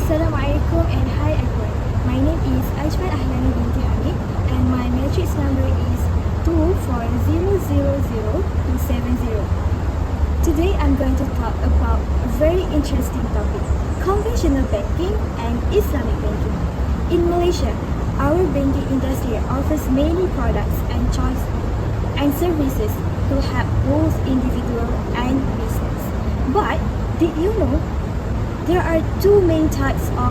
Assalamualaikum and hi everyone. My name is IIP1010 and my matrix number is 2400070. Today I'm going to talk about a very interesting topic, conventional banking and Islamic banking. In Malaysia, our banking industry offers many products and choice and services to help both individual and business. But did you know there are two main types of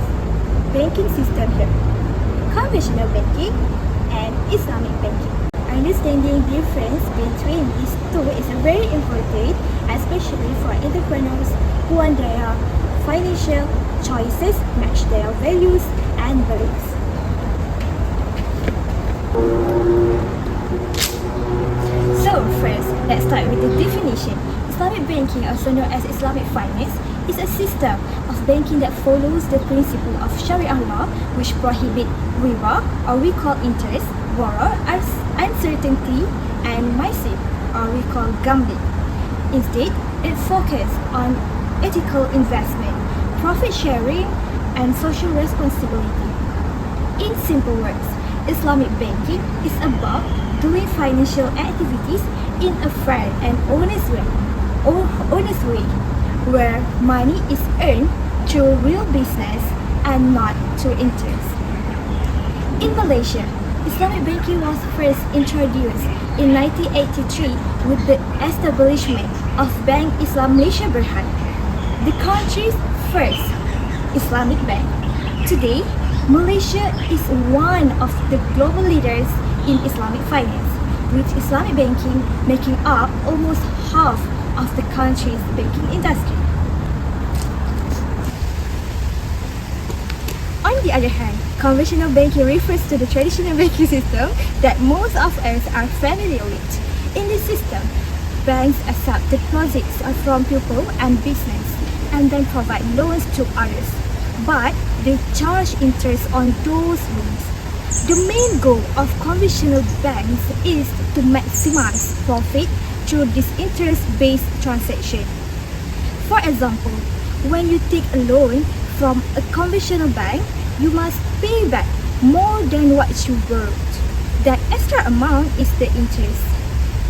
banking system here, conventional banking and Islamic banking. Understanding difference between these two is very important, especially for entrepreneurs who want their financial choices match their values and beliefs. So first, let's start with the definition. Islamic banking, also known as Islamic finance, is a system of banking that follows the principle of Sharia law, which prohibit riba, or we call interest, borrow, uncertainty, and maisir, or we call gambling. Instead, it focuses on ethical investment, profit sharing, and social responsibility. In simple words, Islamic banking is about doing financial activities in a fair and honest way, where money is earned through real business and not through interest. In Malaysia, Islamic banking was first introduced in 1983 with the establishment of Bank Islam Malaysia Berhad, the country's first Islamic bank. Today, Malaysia is one of the global leaders in Islamic finance, with Islamic banking making up almost half of the country's banking industry. On the other hand, conventional banking refers to the traditional banking system that most of us are familiar with. In this system, banks accept deposits from people and business and then provide loans to others, but they charge interest on those loans. The main goal of conventional banks is to maximize profit through this interest-based transaction. For example, when you take a loan from a conventional bank, you must pay back more than what you borrowed. That extra amount is the interest.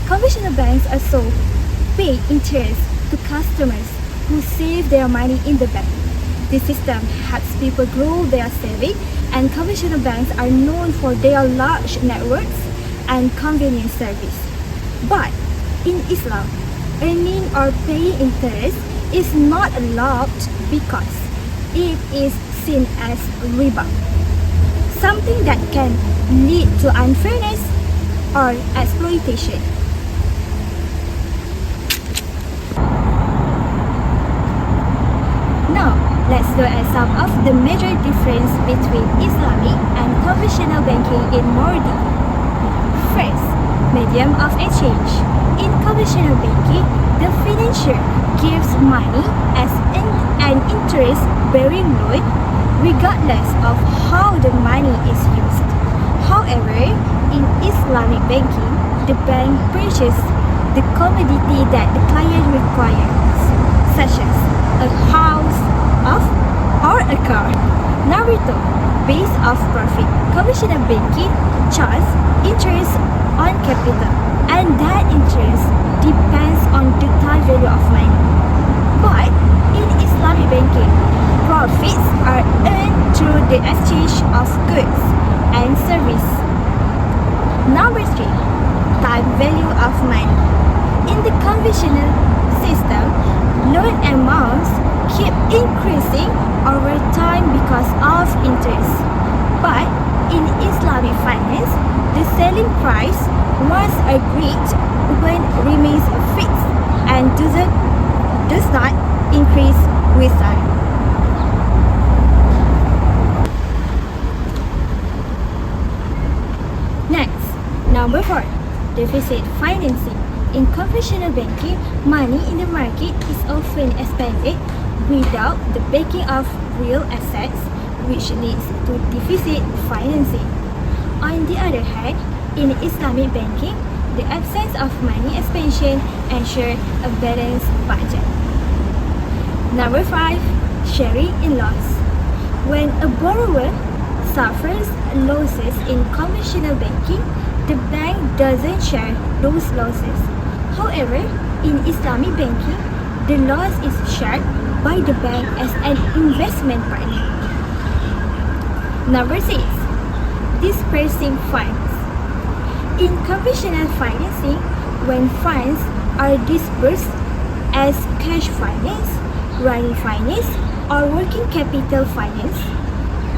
Conventional banks also pay interest to customers who save their money in the bank. This system helps people grow their savings, and conventional banks are known for their large networks and convenient service. But in Islam, earning or paying interest is not allowed because it is seen as riba, something that can lead to unfairness or exploitation. Now, let's look at some of the major difference between Islamic and conventional banking in more detail. First, medium of exchange. In conventional banking, the financier gives money as an interest-bearing loan regardless of how the money is used. However, in Islamic banking, the bank purchases the commodity that the client requires, such as a house or a car. Number two, base of profit. Conventional banking charges interest on capital, and that interest depends on the time value of money. But in Islamic banking, profits are earned through the exchange of goods and service. Number three, time value of money. In the conventional system, loan amounts keep increasing over time because of interest. But in Islamic finance, the selling price once agreed when remains fixed and does not increase with time. Next, number 4, deficit financing. In conventional banking, money in the market is often expended without the backing of real assets, which leads to deficit financing. On the other hand, in Islamic banking, the absence of money expansion ensures a balanced budget. Number 5, sharing in loss. When a borrower suffers losses in conventional banking, the bank doesn't share those losses. However, in Islamic banking, the loss is shared by the bank as an investment partner. Number 6. Dispersing funds. In conventional financing, when funds are disbursed as cash finance, running finance, or working capital finance,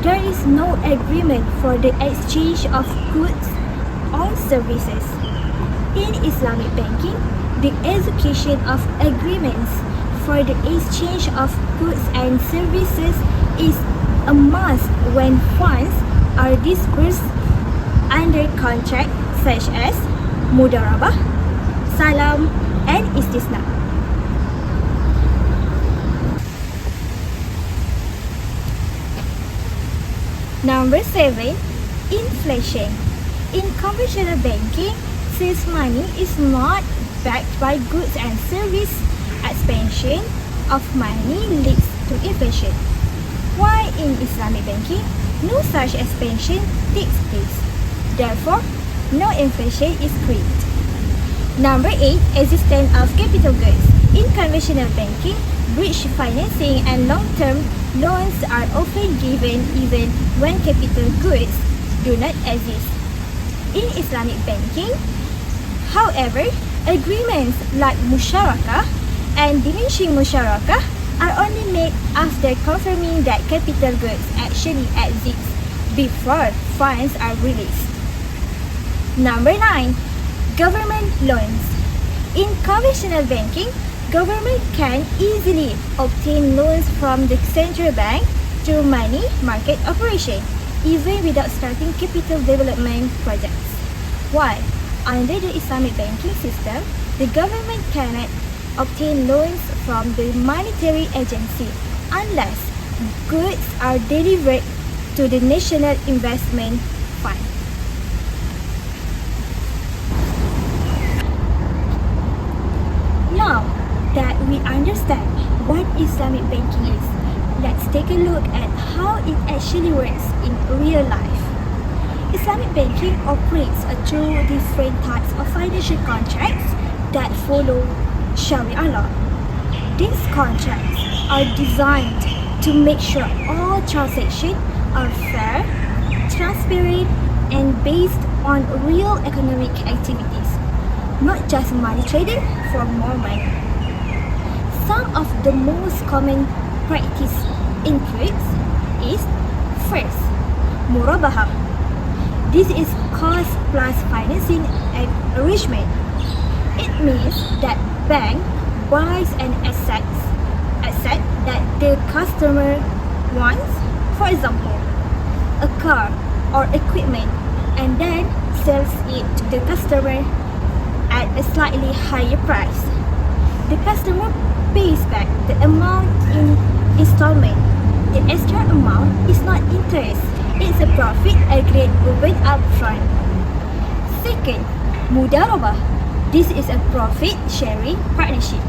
there is no agreement for the exchange of goods or services. In Islamic banking, the execution of agreements for the exchange of goods and services is a must when funds are disbursed under contract such as mudarabah, salam, and istisna. Number 7. Inflation. In conventional banking, since money is not backed by goods and service, expansion of money leads to inflation. While in Islamic banking, no such expansion takes place. Therefore, no inflation is created. Number 8. Existence of capital goods. In conventional banking, bridge financing and long-term loans are often given even when capital goods do not exist. In Islamic banking, however, agreements like musyarakah and diminishing musyarakah are only made after confirming that capital goods actually exist before funds are released. Number 9. Government loans. In conventional banking, government can easily obtain loans from the central bank through money market operation, even without starting capital development projects. While under the Islamic banking system, the government cannot obtain loans from the monetary agency unless goods are delivered to the National Investment Fund. Now that we understand what Islamic banking is, let's take a look at how it actually works in real life. Islamic banking operates through different types of financial contracts that follow Sharia law. These contracts are designed to make sure all transactions are fair, transparent, and based on real economic activities, not just money trading for more money. Some of the most common practice includes is first, murabahah. This is cost plus financing arrangement. It means that bank buys an asset that the customer wants, for example, a car or equipment, and then sells it to the customer at a slightly higher price. The customer pays back the amount in installment. The extra amount is not interest, it's a profit agreed over upfront. Second, mudarabah. This is a profit sharing partnership.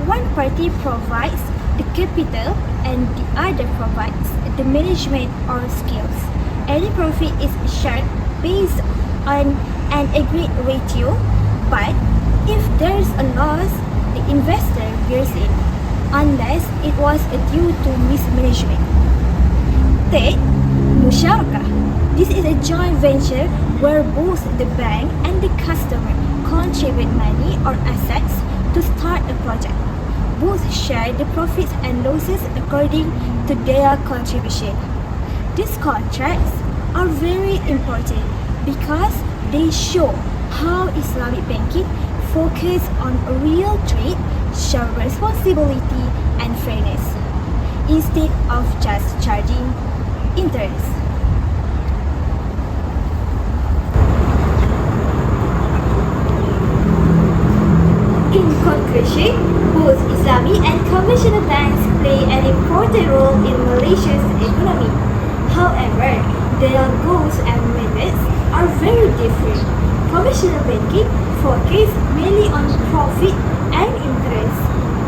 One party provides the capital and the other provides the management or skills. Any profit is shared based on an agreed ratio, but if there is a loss, the investor bears it, unless it was due to mismanagement. Third, musyarakah. This is a joint venture where both the bank and the customer contribute money or assets to start a project. Both share the profits and losses according to their contribution. These contracts are very important because they show how Islamic banking focuses on real trade, share responsibility and fairness, instead of just charging interest. In conclusion, both Islamic and conventional banks play an important role in Malaysia's economy. However, their goals and methods are very different. Conventional banking focuses mainly on profit and interest,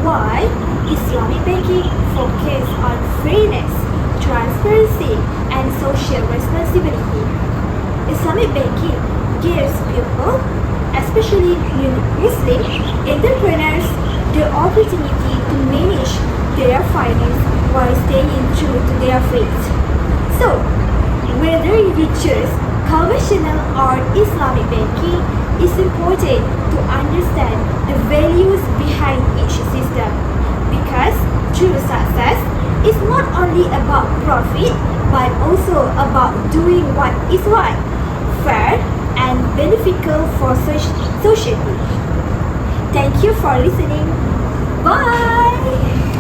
while Islamic banking focuses on fairness, transparency, social responsibility. Islamic banking gives people, especially Muslim entrepreneurs, the opportunity to manage their finance while staying true to their faith. So, whether you choose conventional or Islamic banking, it's important to understand the values behind each system, because true success is not only about profit but also about doing what is right, fair, and beneficial for society. Thank you for listening. Bye!